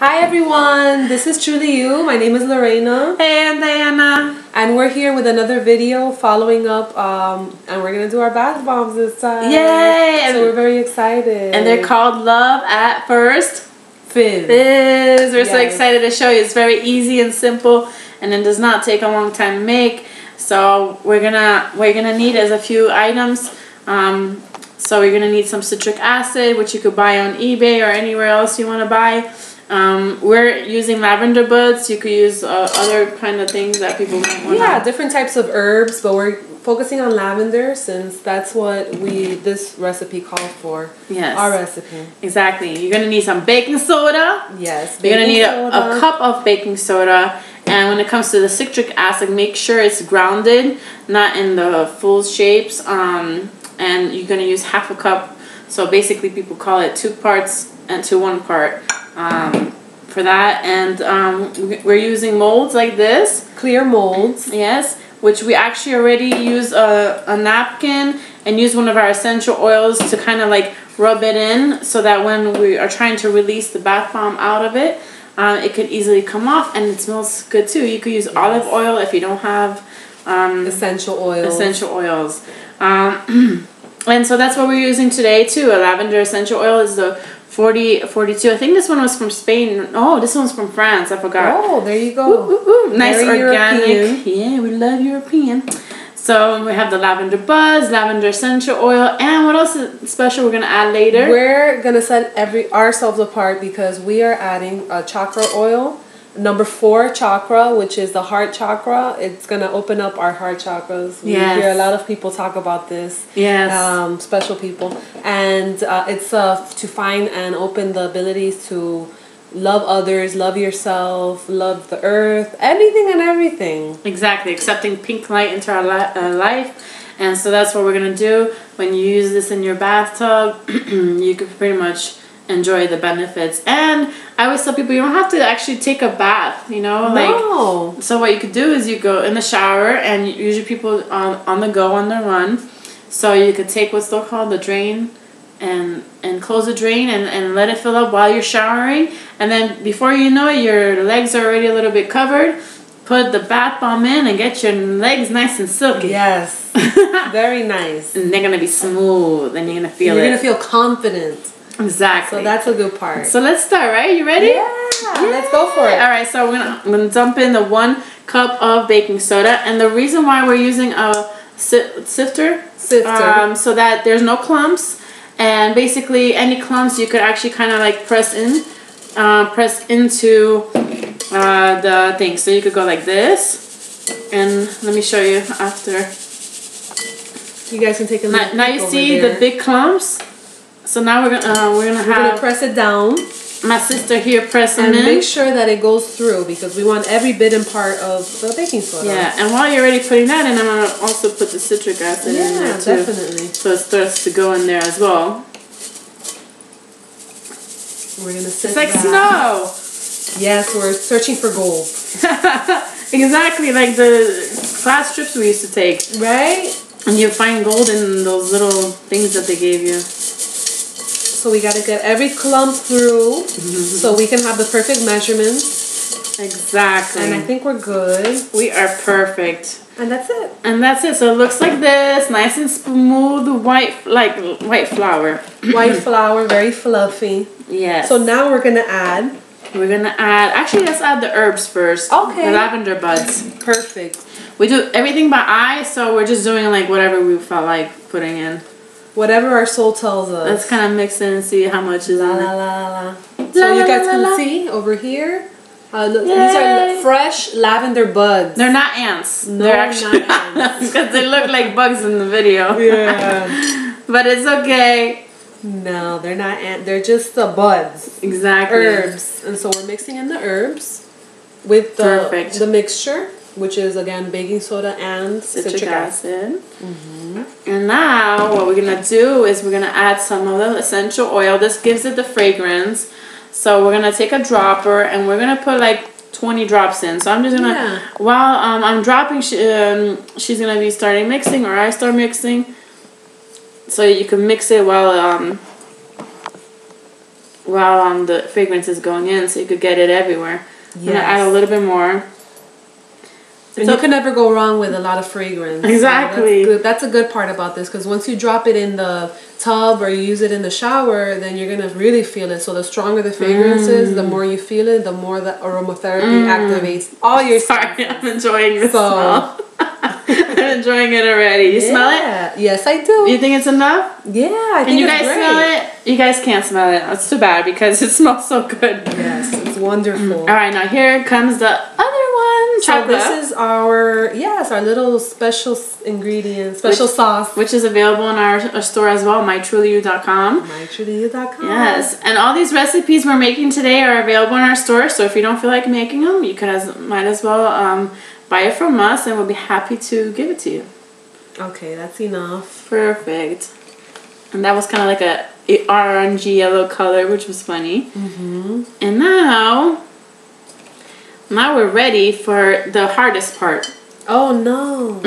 Hi everyone, this is Truly You. My name is Lorena. Hey, I'm Diana. And we're here with another video following up, and we're gonna do our bath bombs this time. Yay! So we're very excited. And they're called Love at First Fizz. Fizz. We're so excited to show you. It's very easy and simple, and it does not take a long time to make. So what you're gonna need is a few items. So you're gonna need some citric acid, which you could buy on eBay or anywhere else you want to buy. We're using lavender buds. You could use other kind of things that people might want. Yeah, different types of herbs, but we're focusing on lavender since that's what this recipe called for. Yes. Our recipe. Exactly. You're gonna need some baking soda. Yes. You're gonna need a cup of baking soda. And when it comes to the citric acid, make sure it's grounded, not in the full shapes. And you're gonna use half a cup. So basically, people call it 2 parts and to 1 part. For that, and we're using molds like this, clear molds, yes, which we actually already use a napkin and use one of our essential oils to kind of like rub it in so that when we are trying to release the bath bomb out of it, it could easily come off, and it smells good too. You could use olive oil if you don't have essential oils. And so that's what we're using today too. A lavender essential oil is the 42. I think this one was from Spain. Oh, this one's from France. I forgot. Oh, there you go. Ooh. Nice very organic. European. Yeah, we love European. So we have the lavender buds, lavender essential oil, and what else is special we're gonna add later? We're gonna set ourselves apart because we are adding a chakra oil. Number 4 chakra, which is the heart chakra. It's gonna open up our heart chakras. We hear a lot of people talk about this. Yes. Special people, and it's to find and open the abilities to love others, love yourself, love the earth, anything and everything. Exactly, accepting pink light into our life. And so that's what we're gonna do. When you use this in your bathtub, you can pretty much enjoy the benefits. And I always tell people you don't have to actually take a bath, you know, like, so what you could do is you go in the shower, and usually people on the go, on the run, so you could take what's still called the drain and close the drain and let it fill up while you're showering, and then before you know it, your legs are already a little bit covered. Put the bath bomb in and get your legs nice and silky. Yes. Very nice. And they're gonna be smooth, and you're gonna feel You're gonna feel confident. Exactly. So that's a good part. So let's start, right? You ready? Yeah. Let's go for it. All right. So I'm gonna dump in the 1 cup of baking soda, and the reason why we're using a sifter, so that there's no clumps, and basically any clumps you could actually kind of like press into the thing. So you could go like this, and let me show you after. You guys can take a look. Now you see the big clumps. So now we're gonna press it down. My sister here pressing and in. Make sure that it goes through because we want every bit and part of the baking soda. Yeah, and while you're already putting that in, I'm gonna also put the citric acid in there too. Definitely. So it starts to go in there as well. We're gonna sit It's like back. snow. Yes, we're searching for gold. Exactly, like the class trips we used to take. Right? And you find gold in those little things that they gave you. So we gotta get every clump through so we can have the perfect measurements. Exactly. And I think we're good. We are perfect. And that's it. And that's it. So it looks like this, nice and smooth, white, like white flour. White flour, very fluffy. Yes. So now we're gonna add. Actually, let's add the herbs first. Okay. The lavender buds. Perfect. We do everything by eye, so we're just doing like whatever we felt like putting in. Whatever our soul tells us. Let's kind of mix it and see how much is in it. So you guys can see over here. These are fresh lavender buds. They're not ants. No, they're actually not ants. because they look like bugs in the video. Yeah. But it's okay. No, they're not ants. They're just the buds. Exactly. Herbs. And so we're mixing in the herbs with the mixture, which is again baking soda and citric acid. And now what we're gonna do is we're gonna add some of the essential oil. This gives it the fragrance. So we're gonna take a dropper and we're gonna put like 20 drops in. So I'm just gonna while I'm dropping, she's gonna be starting mixing, or I start mixing. So you can mix it while while the fragrance is going in, so you could get it everywhere. Yes. I'm gonna add a little bit more. And you can never go wrong with a lot of fragrance. Exactly. So that's a good part about this, because once you drop it in the tub or you use it in the shower, then you're gonna really feel it. So the stronger the fragrance is, the more you feel it, the more the aromatherapy activates all your Sorry, I'm enjoying the smell. I'm enjoying it already. You smell it? Yes, I do. You think it's enough? Yeah, I think Can you it's guys great. smell it? You guys can't smell it. It's too bad because it smells so good. Yes, it's wonderful. All right, now here comes the other one. So this is our little special ingredient, sauce. Which is available in our store as well, mytruelyyou.com. mytruelyyou.com. Yes, and all these recipes we're making today are available in our store, so if you don't feel like making them, you might as well buy it from us, and we'll be happy to give it to you. Okay, that's enough. Perfect. And that was kind of like a orangey yellow color, which was funny. Mm-hmm. And now we're ready for the hardest part. Oh no.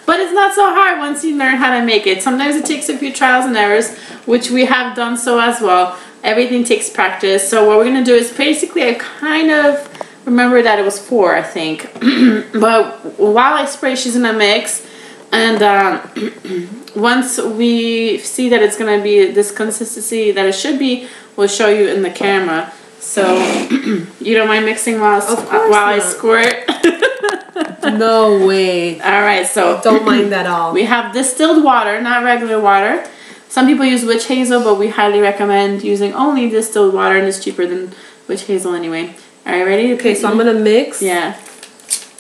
But it's not so hard once you learn how to make it. Sometimes it takes a few trials and errors, which we have done so as well. Everything takes practice. So what we're going to do is basically, I kind of remember that it was 4, I think. But while I spray, she's going to mix. And once we see that it's going to be this consistency that it should be, we'll show you in the camera. So you don't mind mixing while I squirt? No way. All right, so don't mind at all. We have distilled water, not regular water. Some people use witch hazel, but we highly recommend using only distilled water, and it's cheaper than witch hazel anyway. All right, ready? Okay, so I'm gonna mix. Yeah.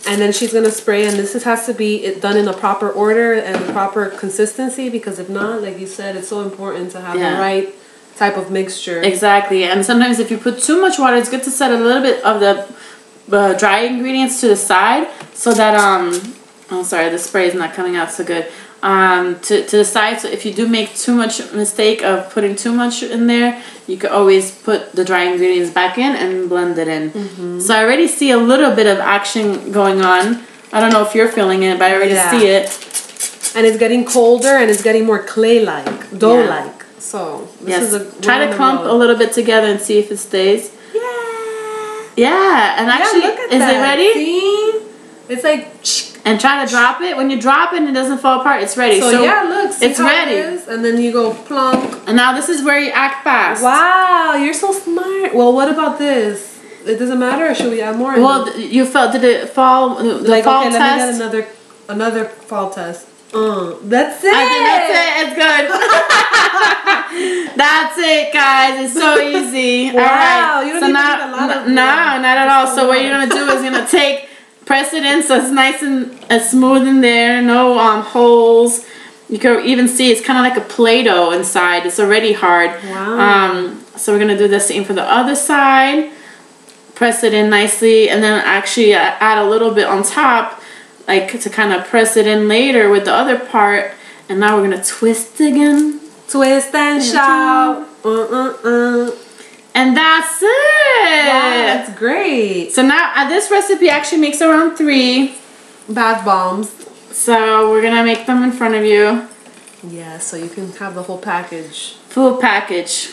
And then she's gonna spray, and this has to be done in a proper order and the proper consistency, because if not, like you said, it's so important to have the right type of mixture. Exactly, and sometimes if you put too much water, it's good to set a little bit of the dry ingredients to the side, so that oh sorry, the spray is not coming out so good. To the side, so if you do make too much mistake of putting too much in there, you could always put the dry ingredients back in and blend it in. Mm-hmm. So I already see a little bit of action going on. I don't know if you're feeling it, but I already see it. And it's getting colder, and it's getting more clay-like, dough-like. So this is try to clump a little bit together and see if it stays. Yeah, and actually, look at is it ready? See? It's like, and try to drop it. When you drop it and it doesn't fall apart, it's ready. So yeah, look, it's ready. And then you go plunk. And now this is where you act fast. Wow, you're so smart. Well, what about this? It doesn't matter, or should we add more? Well, you felt, did it fall? Like, fall okay, test? let me get another fall test. That's it. I think that's it. It's good. That's it, guys. It's so easy. Wow, all right. you don't need a lot of no, not at all. So what you're gonna do is you're gonna take precedent, so it's nice and smooth in there, no holes. You can even see it's kind of like a Play-Doh inside. It's already hard. Wow. So we're gonna do the same for the other side. Press it in nicely, and then actually add a little bit on top, like to kind of press it in later with the other part. And now we're gonna twist again. Twist and shout. And that's it. Wow, that's great. So now this recipe actually makes around 3 bath bombs. So we're gonna make them in front of you. Yeah, so you can have the whole package. Full package.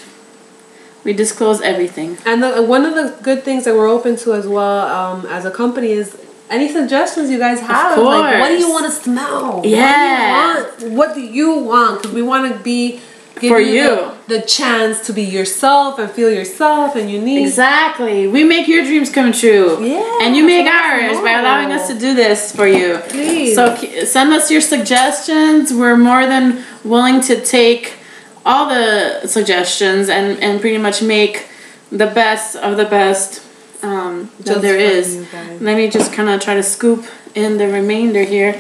We disclose everything. And one of the good things that we're open to as well as a company is any suggestions you guys have. Of course. Like, what do you want to smell? Yeah. What do you want? Because we want to give you the chance to be yourself and feel yourself and unique. Exactly. We make your dreams come true. Yeah. And you make ours by allowing us to do this for you. Please. So send us your suggestions. We're more than willing to take all the suggestions and pretty much make the best of the best that there is. Let me just kind of try to scoop in the remainder here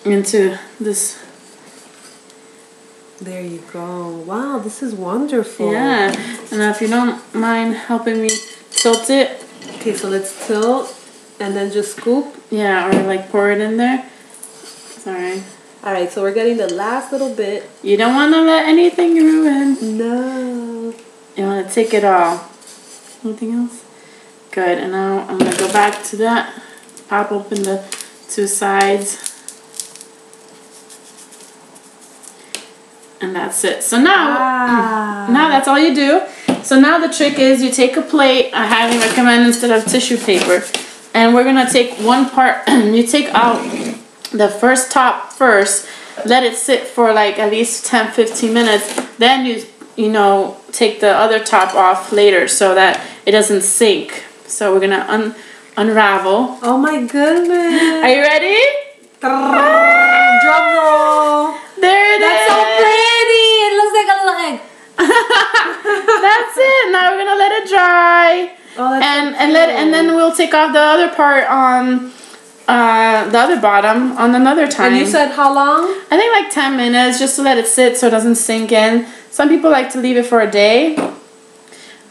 into this. There you go. Wow, this is wonderful. Yeah. And now if you don't mind helping me tilt it. Okay, so let's tilt and then just scoop. Yeah, or like pour it in there. Sorry. Alright, so we're getting the last little bit. You don't want to let anything ruin. No. You want to take it all. Anything else? Good. And now I'm going to go back to that. Pop open the 2 sides. And that's it. So now, now that's all you do. So now the trick is you take a plate. I highly recommend instead of tissue paper. And we're going to take one part. You take out the first top first. Let it sit for like at least 10-15 minutes. Then you know, take the other top off later so that it doesn't sink. So we're going to unravel. Oh my goodness. Are you ready? Drum roll. There it is. That's so pretty. It looks like a little egg. That's it. Now we're gonna let it dry. Oh, that's and then we'll take off the other part on the other bottom on another time. And you said how long? I think like 10 minutes, just to let it sit so it doesn't sink in. Some people like to leave it for a day,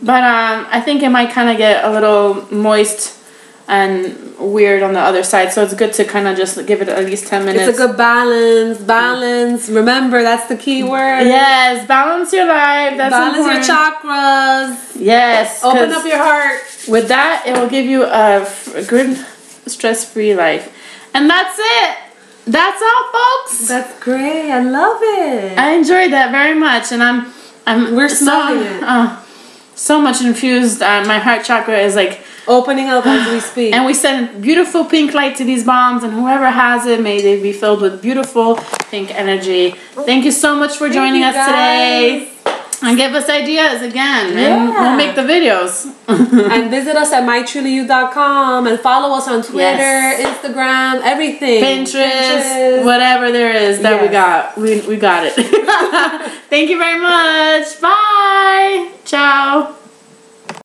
but I think it might kind of get a little moist and weird on the other side, so it's good to kind of just give it at least 10 minutes. It's a good balance. Remember, that's the key word. Yes, balance your life. That's balance important. your chakras. Yes. Open up your heart. With that, it will give you a good stress-free life. And that's it. That's all, folks. That's great. I love it. I enjoyed that very much, and we're smelling it. So much infused. My heart chakra is like opening up as we speak. And we send beautiful pink light to these bombs, and whoever has it, may they be filled with beautiful pink energy. Thank you so much for joining us today. And give us ideas again, and we'll make the videos. And visit us at mytruelyyou.com and follow us on Twitter, Instagram, everything. Pinterest, whatever there is that we got. We got it. Thank you very much. Bye. Ciao.